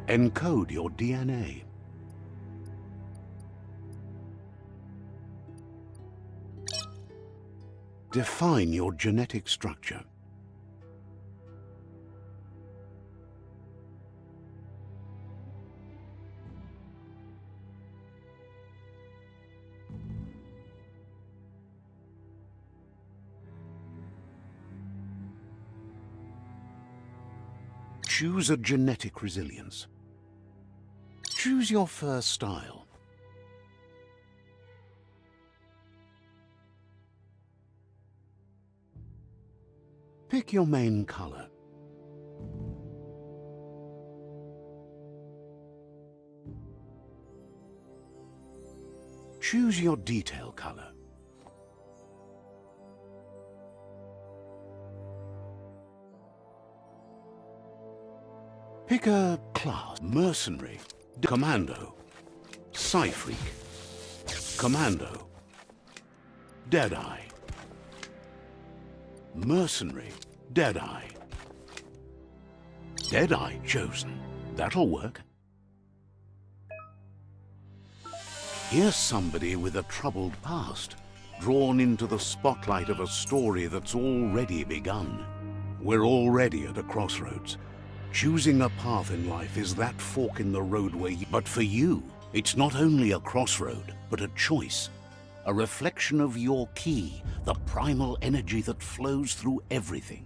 Encode your DNA. Define your genetic structure. Choose a genetic resilience. Choose your first style. Pick your main color. Choose your detail color. Pick a class. Mercenary, Commando, Psy-Freak, Commando, Deadeye, Mercenary, Deadeye. Deadeye chosen. That'll work. Here's somebody with a troubled past, drawn into the spotlight of a story that's already begun. We're already at a crossroads. Choosing a path in life is that fork in the road but for you, it's not only a crossroad, but a choice. A reflection of your key, the primal energy that flows through everything.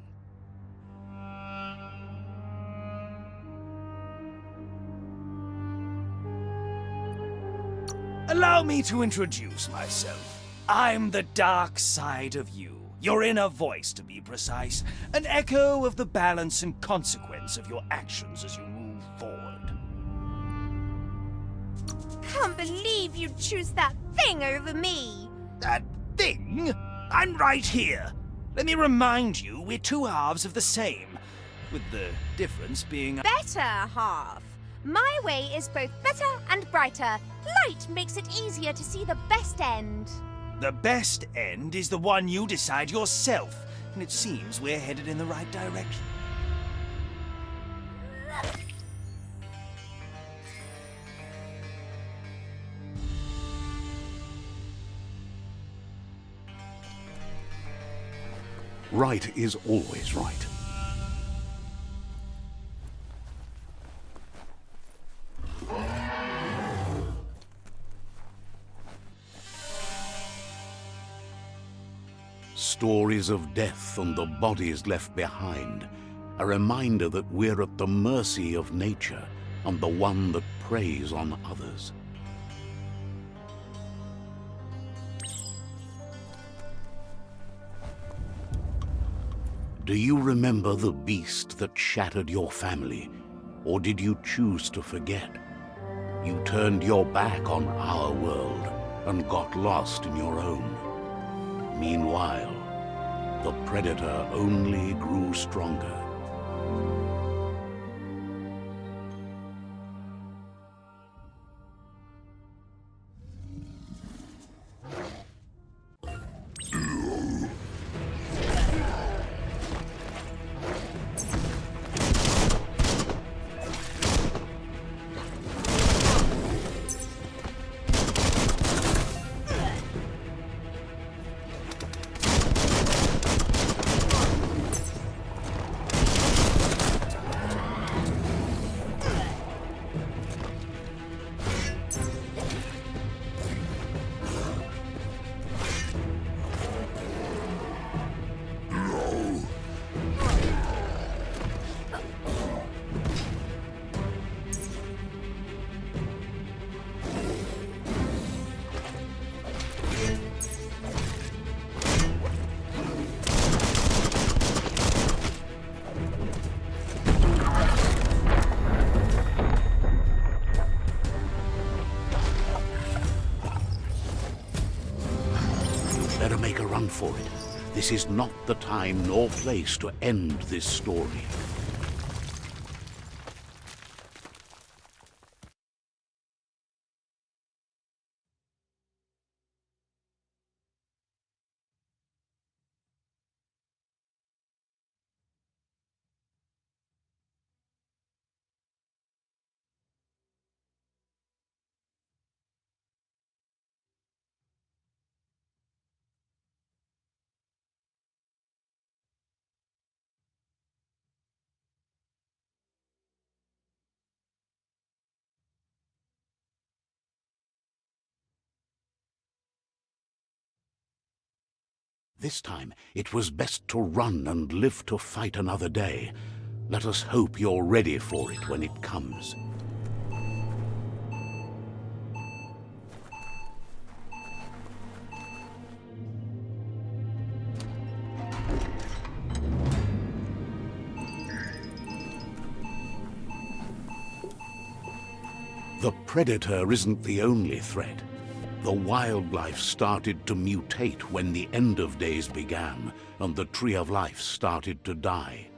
Allow me to introduce myself. I'm the dark side of you. Your inner voice, to be precise. An echo of the balance and consequence of your actions as you move forward. Can't believe you'd choose that thing over me. That thing? I'm right here. Let me remind you, we're two halves of the same, with the difference being... Better half. My way is both better and brighter. Light makes it easier to see the best end. The best end is the one you decide yourself, and it seems we're headed in the right direction. Right is always right. Stories of death and the bodies left behind, a reminder that we're at the mercy of nature and the one that preys on others. Do you remember the beast that shattered your family, or did you choose to forget? You turned your back on our world and got lost in your own. Meanwhile, the predator only grew stronger. Better make a run for it. This is not the time nor place to end this story. This time, it was best to run and live to fight another day. Let us hope you're ready for it when it comes. The Predator isn't the only threat. The wildlife started to mutate when the end of days began, and the Tree of Life started to die.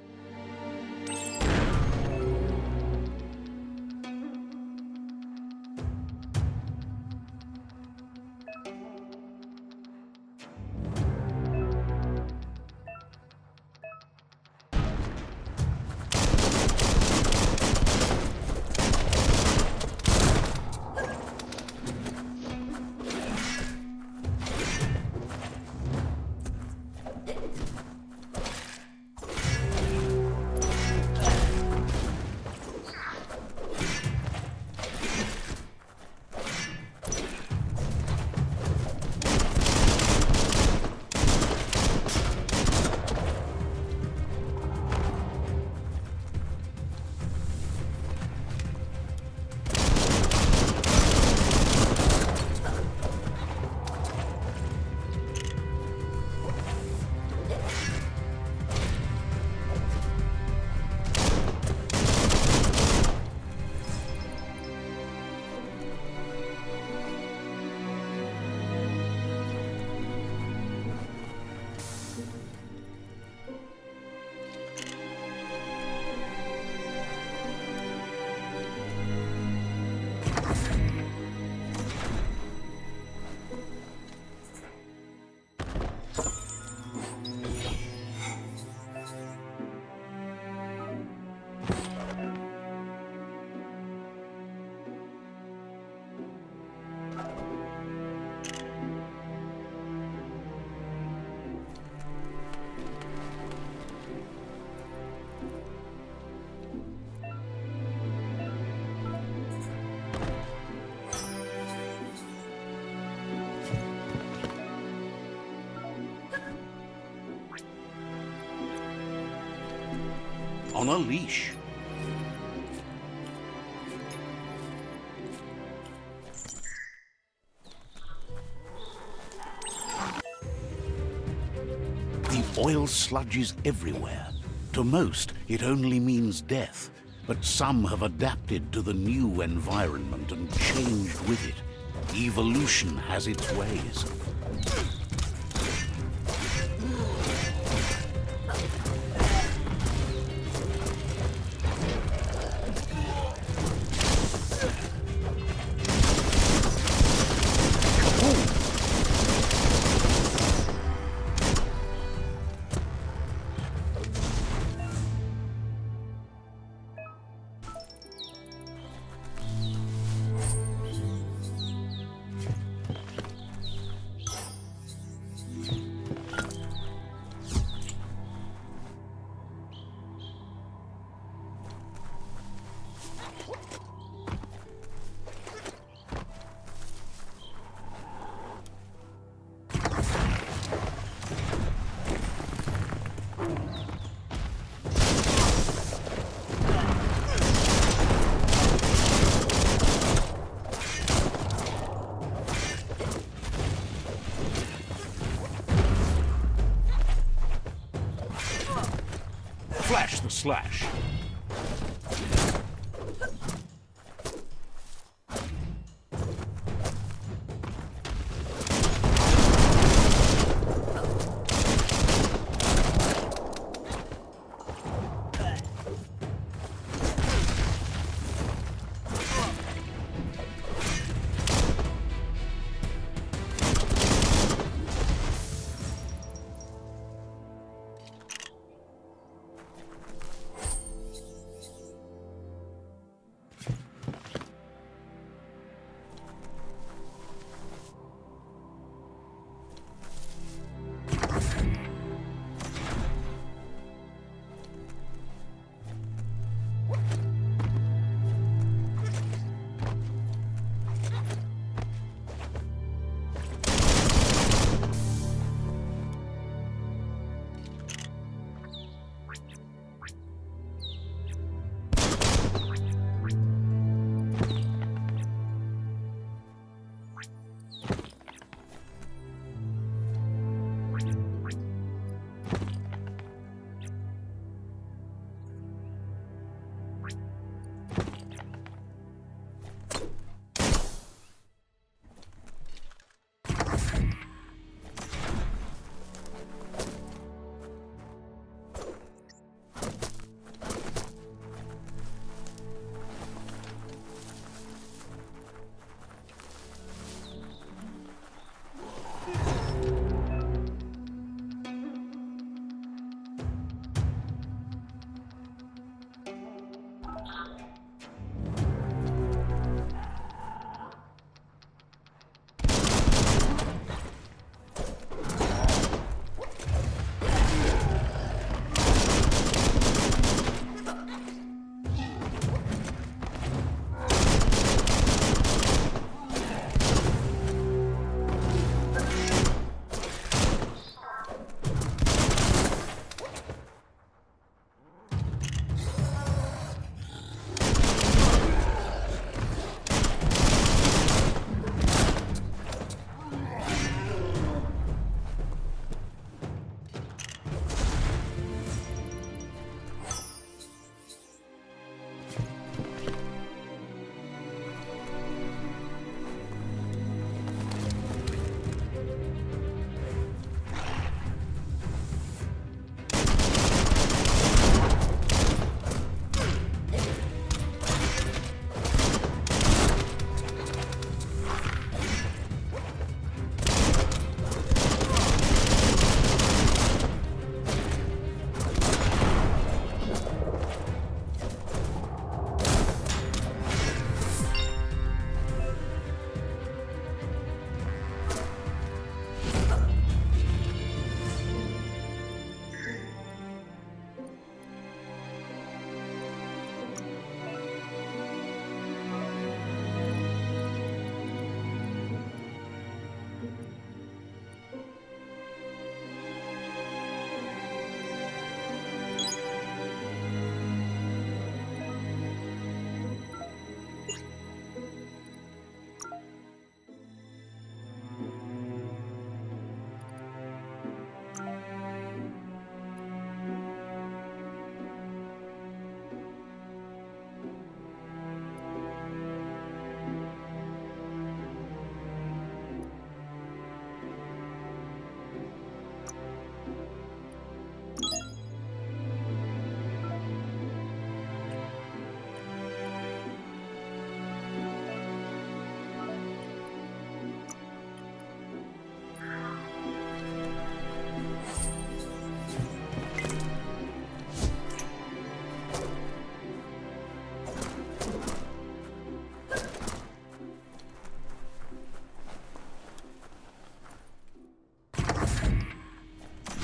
On a leash. The oil sludges everywhere. To most, it only means death, but some have adapted to the new environment and changed with it. Evolution has its ways. Flash the slash.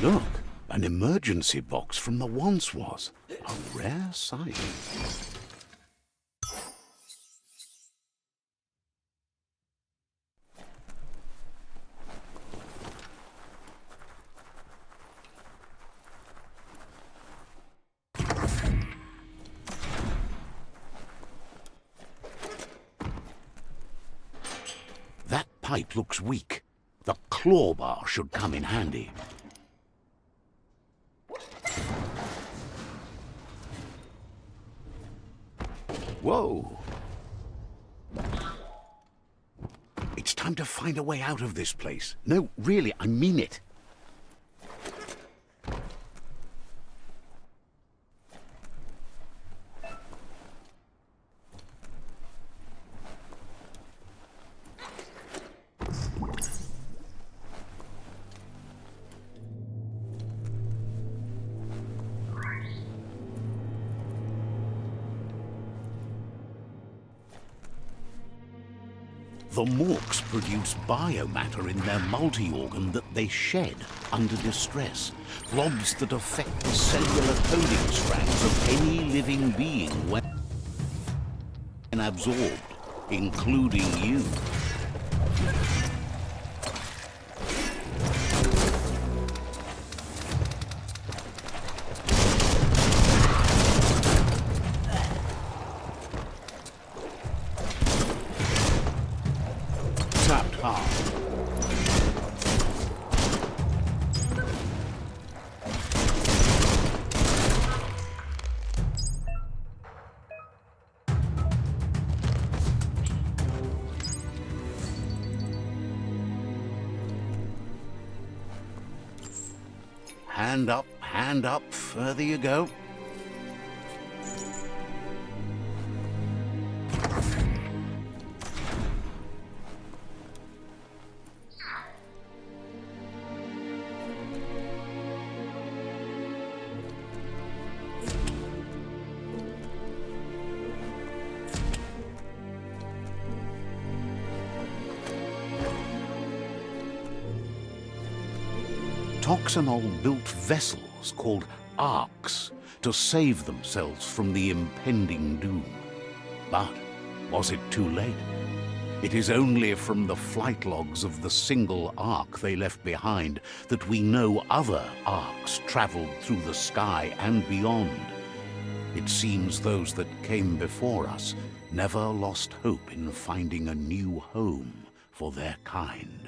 Look, an emergency box from the once was. A rare sight. That pipe looks weak. The claw bar should come in handy. Whoa! It's time to find a way out of this place. No, really, I mean it. The Morks produce biomatter in their multi-organ that they shed under distress. Blobs that affect the cellular coding strands of any living being when absorbed, including you. Hand up, further you go. Toxanol built vessels called arks to save themselves from the impending doom. But was it too late? It is only from the flight logs of the single ark they left behind that we know other arks traveled through the sky and beyond. It seems those that came before us never lost hope in finding a new home for their kind.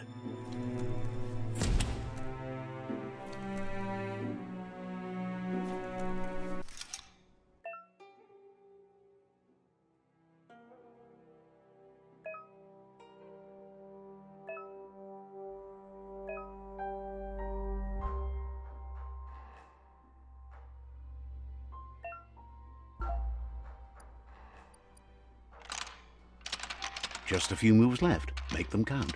Just a few moves left. Make them count.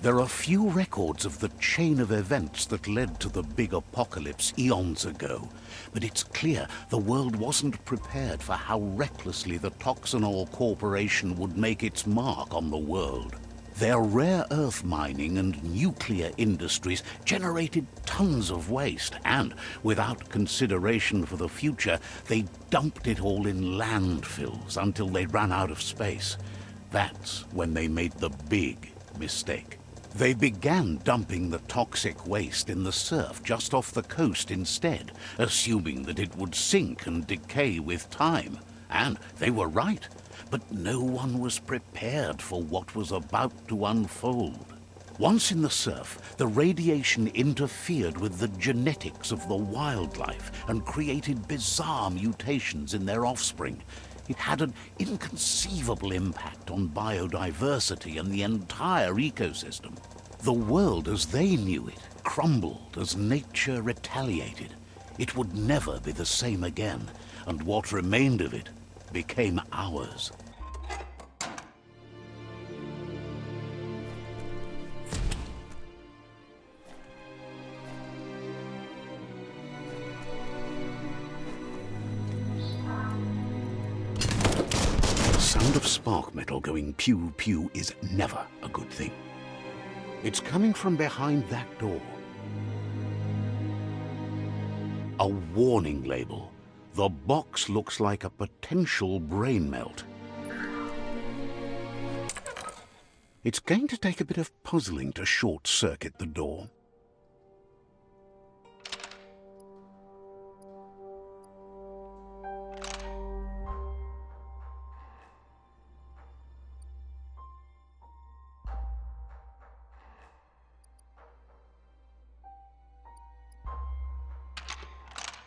There are few records of the chain of events that led to the big apocalypse eons ago, but it's clear the world wasn't prepared for how recklessly the Toxanol Corporation would make its mark on the world. Their rare earth mining and nuclear industries generated tons of waste, and without consideration for the future, they dumped it all in landfills until they ran out of space. That's when they made the big mistake. They began dumping the toxic waste in the surf just off the coast instead, assuming that it would sink and decay with time. And they were right. but no one was prepared for what was about to unfold. Once in the surf, the radiation interfered with the genetics of the wildlife and created bizarre mutations in their offspring. It had an inconceivable impact on biodiversity and the entire ecosystem. The world as they knew it crumbled as nature retaliated. It would never be the same again, and what remained of it became ours. The sound of spark metal going pew-pew is never a good thing. It's coming from behind that door. A warning label. The box looks like a potential brain melt. It's going to take a bit of puzzling to short-circuit the door.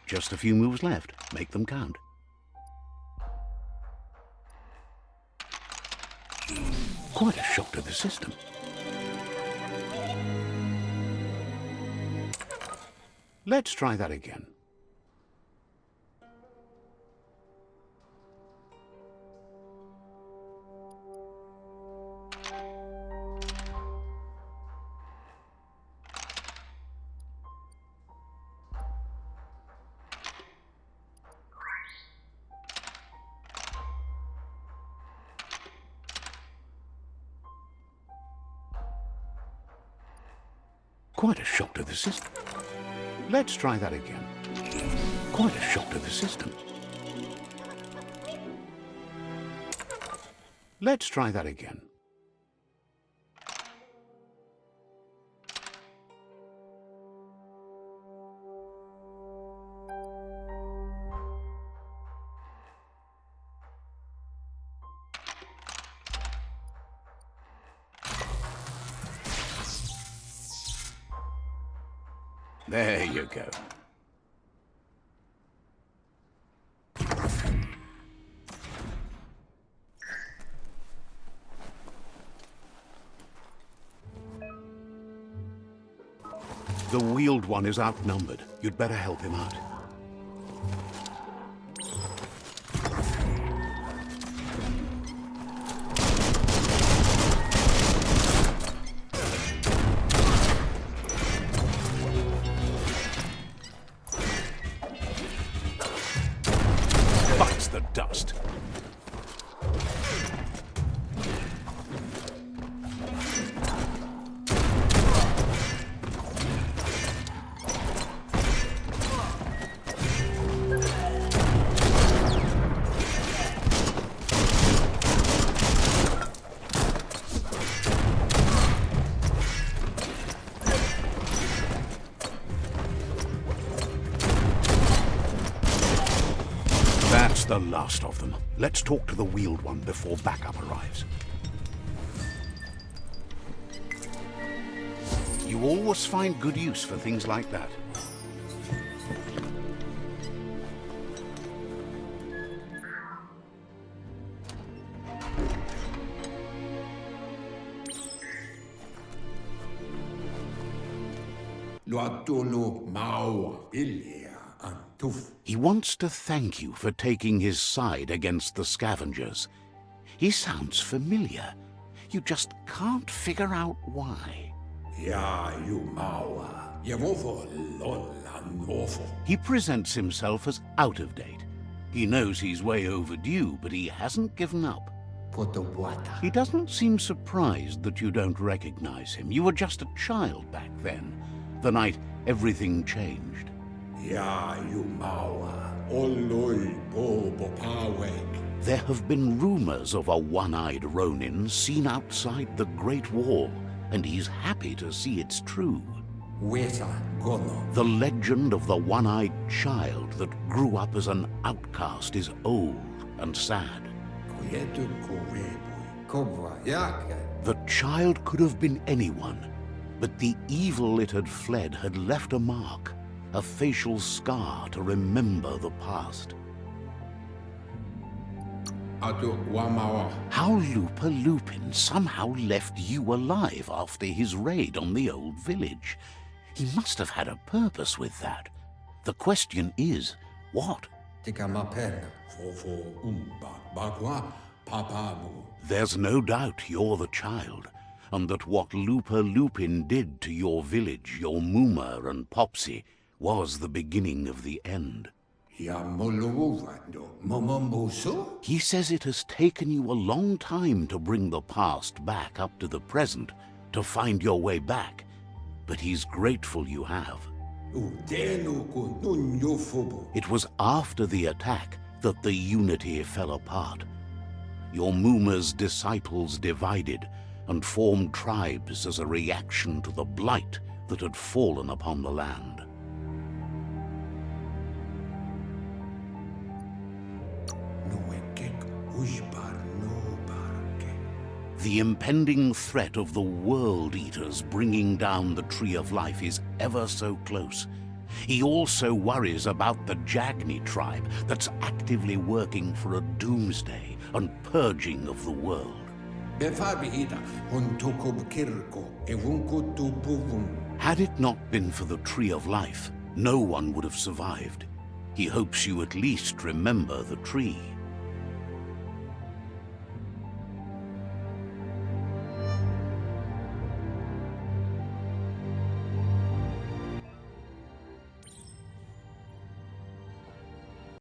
Just a few moves left. Make them count. Quite a shock to the system. Let's try that again. Quite a shock to the system. Let's try that again. Quite a shock to the system. Let's try that again. There you go. The wheeled one is outnumbered. You'd better help him out. Bites the dust. That's the last of them. Let's talk to the wheeled one before backup arrives. You always find good use for things like that. He wants to thank you for taking his side against the scavengers. He sounds familiar. You just can't figure out why. He presents himself as out of date. He knows he's way overdue, but he hasn't given up. He doesn't seem surprised that you don't recognize him. You were just a child back then, the night everything changed. There have been rumors of a one-eyed Ronin seen outside the Great Wall, and he's happy to see it's true. The legend of the one-eyed child that grew up as an outcast is old and sad. The child could have been anyone, but the evil it had fled had left a mark, a facial scar to remember the past. How Lupa Lupin somehow left you alive after his raid on the old village. He must have had a purpose with that. The question is, what? There's no doubt you're the child, and that what Lupa Lupin did to your village, your Muma and Popsy, was the beginning of the end. He says it has taken you a long time to bring the past back up to the present, to find your way back, but he's grateful you have. It was after the attack that the unity fell apart. Your Muma's disciples divided and formed tribes as a reaction to the blight that had fallen upon the land. The impending threat of the World Eaters bringing down the Tree of Life is ever so close. He also worries about the Jagni tribe that's actively working for a doomsday and purging of the world. Had it not been for the Tree of Life, no one would have survived. He hopes you at least remember the tree.